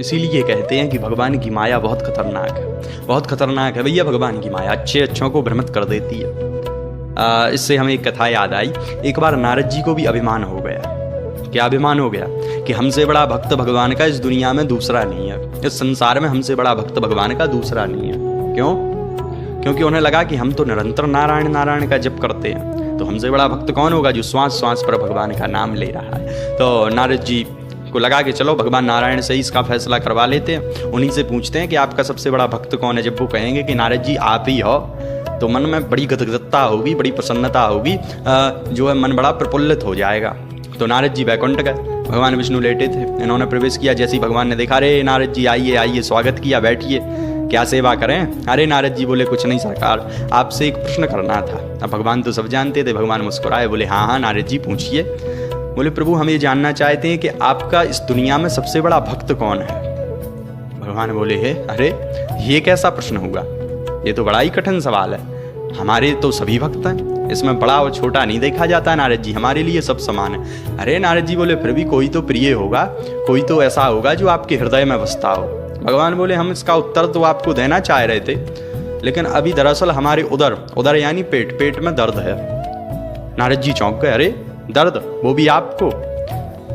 इसीलिए कहते हैं कि भगवान की माया बहुत खतरनाक है, बहुत खतरनाक है भैया। भगवान की माया अच्छे अच्छों को भ्रमित कर देती है। इससे हमें एक कथा याद आई। एक बार नारद जी को भी अभिमान हो गया। क्या अभिमान हो गया? कि हमसे बड़ा भक्त भगवान का इस दुनिया में दूसरा नहीं है, इस संसार में हमसे बड़ा भक्त भगवान का दूसरा नहीं है। क्यों? क्योंकि उन्हें लगा कि हम तो निरंतर नारायण नारायण का जप करते हैं, तो हमसे बड़ा भक्त कौन होगा जो श्वास श्वास पर भगवान का नाम ले रहा है। तो नारद जी को लगा कि चलो भगवान नारायण से ही इसका फैसला करवा लेते हैं। उन्हीं से पूछते हैं कि आपका सबसे बड़ा भक्त कौन है। जब वो कहेंगे कि नारद जी आप ही हो, तो मन में बड़ी गदगदता होगी, बड़ी प्रसन्नता होगी, जो है मन बड़ा प्रफुल्लित हो जाएगा। तो नारद जी वैकुंठ गए। भगवान विष्णु लेटे थे, इन्होंने प्रवेश किया। जैसे ही भगवान ने देखा, अरे नारद जी आइए आइए, स्वागत किया, बैठिए, क्या सेवा करें। अरे नारद जी बोले कुछ नहीं सरकार, आपसे एक प्रश्न करना था। अब भगवान तो सब जानते थे। भगवान मुस्कुराए, बोले हाँ हाँ नारद जी पूछिए। बोले प्रभु हम ये जानना चाहते हैं कि आपका इस दुनिया में सबसे बड़ा भक्त कौन है। भगवान बोले है अरे ये कैसा प्रश्न हुआ, ये तो बड़ा ही कठिन सवाल है। हमारे तो सभी भक्त हैं, इसमें बड़ा और छोटा नहीं देखा जाता नारद जी, हमारे लिए सब समान है। अरे नारद जी बोले फिर भी कोई तो प्रिय होगा, कोई तो ऐसा होगा जो आपके हृदय में बसता हो। भगवान बोले हम इसका उत्तर तो आपको देना चाह रहे थे, लेकिन अभी दरअसल हमारे उदर यानी पेट में दर्द है। नारद जी चौंक गए, अरे दर्द, वो भी आपको?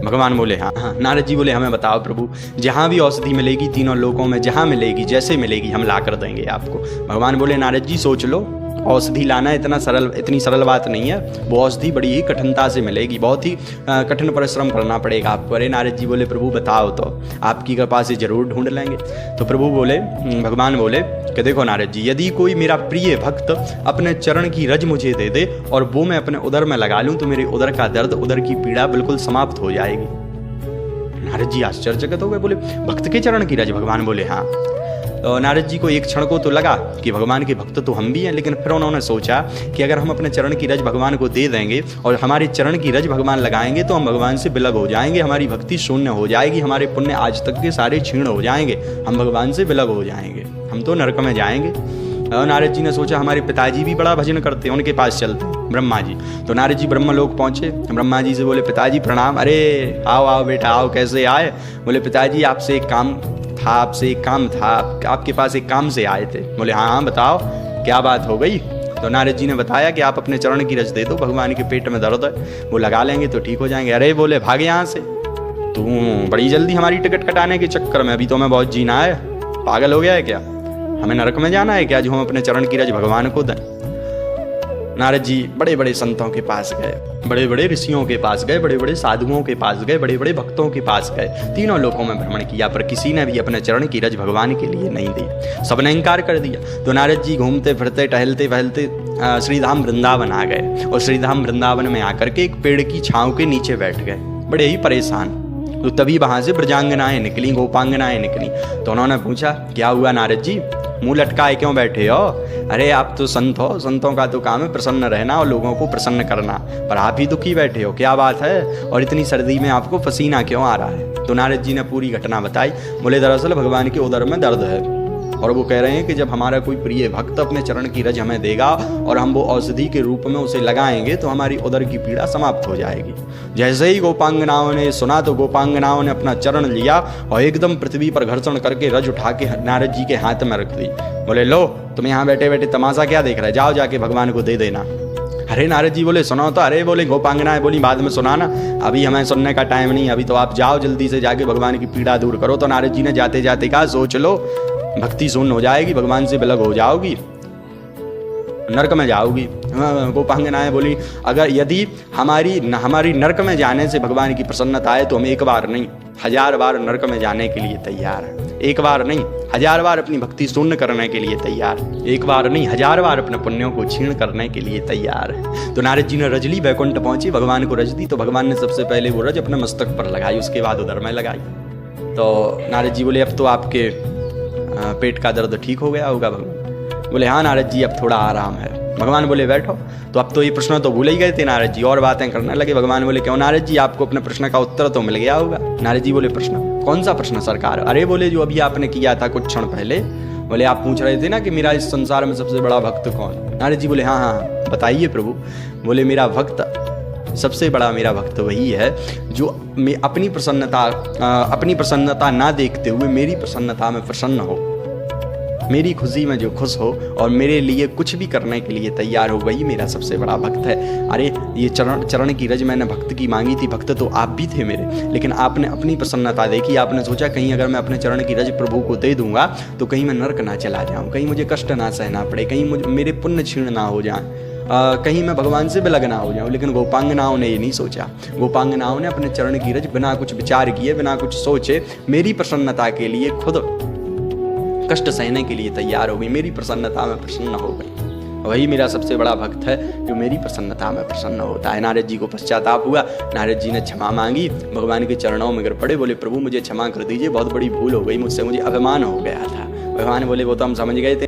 भगवान बोले हाँ हाँ। नारद जी बोले हमें बताओ प्रभु, जहाँ भी औषधि मिलेगी तीनों लोकों में, जहाँ मिलेगी जैसे मिलेगी हम ला कर देंगे आपको। भगवान बोले नारद जी सोच लो, औषधि लाना इतनी सरल बात नहीं है। वो औषधि बड़ी ही कठिनता से मिलेगी, बहुत ही कठिन परिश्रम करना पड़ेगा आपको। अरे नारद जी बोले प्रभु बताओ तो, आपकी कृपा से जरूर ढूंढ लेंगे। तो प्रभु बोले, भगवान बोले कि देखो नारद जी, यदि कोई मेरा प्रिय भक्त अपने चरण की रज मुझे दे दे और वो मैं अपने उदर में लगा लूँ, तो मेरे उदर का दर्द, उदर की पीड़ा बिल्कुल समाप्त हो जाएगी। नारद जी आश्चर्यचकित हो गए, बोले भक्त के चरण की रज? भगवान बोले हाँ। तो नारद जी को एक क्षण को तो लगा कि भगवान के भक्त तो हम भी हैं, लेकिन फिर उन्होंने सोचा कि अगर हम अपने चरण की रज भगवान को दे देंगे और हमारे चरण की रज भगवान लगाएंगे तो हम भगवान से विलग हो जाएंगे, हमारी भक्ति शून्य हो जाएगी, हमारे पुण्य आज तक के सारे क्षीण हो जाएंगे, हम भगवान से विलग हो जाएंगे, हम तो नरक में जाएंगे। और नारद जी ने सोचा हमारे पिताजी भी बड़ा भजन करते हैं, उनके पास चलते हैं, ब्रह्मा जी। तो नारद जी ब्रह्मलोक पहुंचे, ब्रह्मा जी से बोले पिताजी प्रणाम। अरे आओ आओ बेटा आओ, कैसे आए? बोले पिताजी आपसे एक काम था, आपके पास एक काम से आए थे। बोले हाँ हाँ बताओ क्या बात हो गई। तो नारद जी ने बताया कि आप अपने चरण की रज दे दो, भगवान के पेट में दर्द है, वो लगा लेंगे तो ठीक हो जाएंगे। अरे बोले भाग यहाँ से, तू बड़ी जल्दी हमारी टिकट कटाने के चक्कर में, अभी तो हमें बहुत जीना है, पागल हो गया है क्या? हमें नरक में जाना है क्या जो हम अपने चरण की रज भगवान को दें? नारद जी बड़े बड़े संतों के पास गए, बड़े बड़े ऋषियों के पास गए, बड़े बड़े साधुओं के पास गए, बड़े बड़े भक्तों के पास गए, तीनों लोकों में भ्रमण किया, पर किसी ने भी अपने चरण की रज भगवान के लिए नहीं दी, सबने इंकार कर दिया। तो नारद जी घूमते फिरते टहलते वहलते श्रीधाम वृंदावन आ गए, और श्रीधाम वृंदावन में आकर के एक पेड़ की छांव के नीचे बैठ गए, बड़े ही परेशान। तो तभी वहां से ब्रजांगनाएं निकली, गोपांगनाएं निकली। तो उन्होंने पूछा क्या हुआ नारद जी, मुंह लटकाए क्यों बैठे हो? अरे आप तो संत हो, संतों का तो काम है प्रसन्न रहना और लोगों को प्रसन्न करना, पर आप ही दुखी बैठे हो, क्या बात है? और इतनी सर्दी में आपको पसीना क्यों आ रहा है? तो नारद जी ने पूरी घटना बताई। बोले दरअसल भगवान के उदर में दर्द है, और वो कह रहे हैं कि जब हमारा कोई प्रिय भक्त अपने चरण की रज हमें देगा और हम वो औषधि के रूप में उसे लगाएंगे तो हमारी उदर की पीड़ा समाप्त हो जाएगी। जैसे ही गोपांगनाओं ने सुना तो गोपांगनाओं ने अपना चरण लिया और एकदम पृथ्वी पर घर्षण करके रज उठा के नारद जी के हाथ में रख दी। बोले लो तुम यहाँ बैठे बैठे तमाशा क्या देख रहे, जाओ जाके भगवान को दे देना। अरे नारद जी बोले सुनो तो। अरे बोले गोपांगनाएं बोली बाद में सुनाना, अभी हमें सुनने का टाइम नहीं, अभी तो आप जाओ जल्दी से जाके भगवान की पीड़ा दूर करो। तो नारद जी ने जाते जाते कहा सोच लो, भक्ति शून्य हो जाएगी, भगवान से विलग हो जाओगी, नरक में जाओगी। गोपांगनाएं बोली अगर यदि हमारी नरक में जाने से भगवान की प्रसन्नता आए तो हम एक बार नहीं 1000 बार नरक में जाने के लिए तैयार हैं। एक बार नहीं 1000 बार अपनी भक्ति शून्य करने के लिए तैयार, एक बार नहीं 1000 बार अपने पुण्यों को क्षीण करने के लिए तैयार है। तो नारद जी ने रज ली, वैकुंठ पहुंची, भगवान को रज दी। तो भगवान ने सबसे पहले वो रज अपने मस्तक पर लगाई, उसके बाद उदर में लगाई। तो नारद जी बोले अब तो आपके पेट का दर्द ठीक हो गया होगा। भगवान बोले हाँ नारद जी अब थोड़ा आराम है। भगवान बोले बैठो। तो अब तो ये प्रश्न तो भूल ही गए थे नारद जी, और बातें करने लगे। भगवान बोले क्यों नारद जी, आपको अपने प्रश्न का उत्तर तो मिल गया होगा। नारद जी बोले प्रश्न कौन सा प्रश्न सरकार? अरे बोले जो अभी आपने किया था कुछ क्षण पहले, बोले आप पूछ रहे थे ना कि मेरा इस संसार में सबसे बड़ा भक्त कौन? नारद जी बोले हाँ हाँ बताइए प्रभु। बोले मेरा भक्त सबसे बड़ा मेरा भक्त वही है जो मैं अपनी प्रसन्नता ना देखते हुए मेरी प्रसन्नता में प्रसन्न हो, मेरी खुशी में जो खुश हो और मेरे लिए कुछ भी करने के लिए तैयार हो, वही मेरा सबसे बड़ा भक्त है। अरे ये चरण की रज मैंने भक्त की मांगी थी, भक्त तो आप भी थे मेरे, लेकिन आपने अपनी प्रसन्नता देखी। आपने सोचा कहीं अगर मैं अपने चरण की रज प्रभु को दे दूंगा तो कहीं मैं नरक ना चला जाऊं, कहीं मुझे कष्ट ना सहना पड़े, कहीं मेरे पुण्य क्षीण ना हो जाए, कहीं मैं भगवान से विलग ना हो जाऊं। लेकिन गोपांगनाओं ने ये नहीं सोचा। गोपांगनाओं ने अपने चरण की रज बिना कुछ विचार किए, बिना कुछ सोचे, मेरी प्रसन्नता के लिए खुद कष्ट सहने के लिए तैयार हो गई, मेरी प्रसन्नता में प्रसन्न हो गई। वही मेरा सबसे बड़ा भक्त है जो मेरी प्रसन्नता में प्रसन्न होता है। नारद जी को पश्चाताप हुआ, नारद जी ने क्षमा मांगी, भगवान के चरणों में गिर पड़े, बोले प्रभु मुझे क्षमा कर दीजिए, बहुत बड़ी भूल हो गई मुझसे, मुझे अभिमान हो गया था। भगवान बोले वो तो हम समझ गए थे।